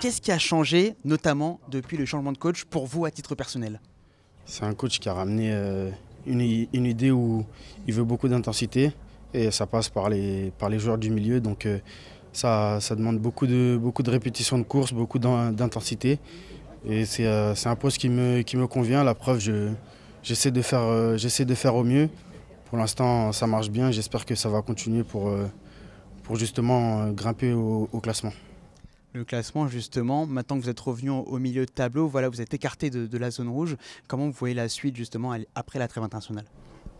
Qu'est-ce qui a changé, notamment depuis le changement de coach, pour vous à titre personnel? C'est un coach qui a ramené une idée où il veut beaucoup d'intensité et ça passe par les joueurs du milieu. Donc ça demande beaucoup de répétitions de course, beaucoup d'intensité. Et c'est un poste qui me convient. La preuve, j'essaie de faire au mieux. Pour l'instant, ça marche bien. J'espère que ça va continuer pour justement grimper au classement. Le classement, justement, maintenant que vous êtes revenu au milieu de tableau, voilà, vous êtes écarté de la zone rouge. Comment vous voyez la suite, justement, après la trêve internationale?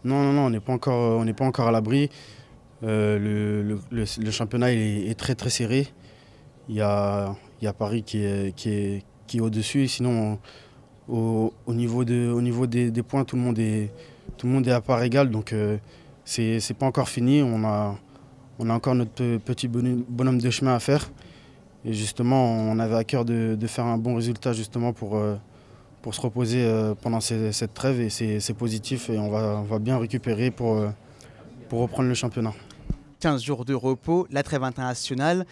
Non, on n'est pas encore à l'abri. Le championnat est très très serré. Il y a Paris qui est au-dessus. Sinon, au niveau des points, tout le monde est à part égale. Donc c'est pas encore fini. On a encore notre petit bonhomme de chemin à faire. Et justement, on avait à cœur de faire un bon résultat justement pour se reposer pendant cette trêve. Et c'est positif et on va bien récupérer pour reprendre le championnat. 15 jours de repos, la trêve internationale.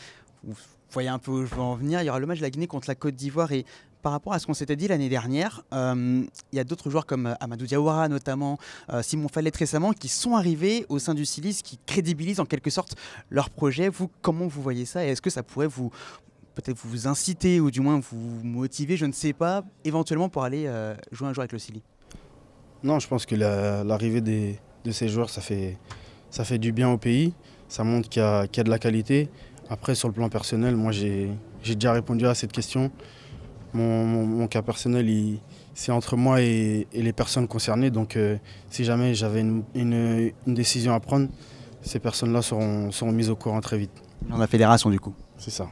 Vous voyez un peu où je veux en venir. Il y aura le match de la Guinée contre la Côte d'Ivoire. Et par rapport à ce qu'on s'était dit l'année dernière, il y a d'autres joueurs comme Amadou Diawara notamment, Simon Fallet récemment, qui sont arrivés au sein du Silis, qui crédibilisent en quelque sorte leur projet. Vous, comment vous voyez ça? Et est-ce que ça pourrait peut-être vous inciter ou du moins vous motiver, je ne sais pas, éventuellement pour aller jouer un jour avec le Silis? Non, je pense que l'arrivée de ces joueurs, ça fait du bien au pays. Ça montre qu'il y a de la qualité. Après, sur le plan personnel, moi j'ai déjà répondu à cette question. Mon cas personnel, c'est entre moi et les personnes concernées. Donc si jamais j'avais une décision à prendre, ces personnes-là seront mises au courant très vite. Dans la fédération du coup. C'est ça.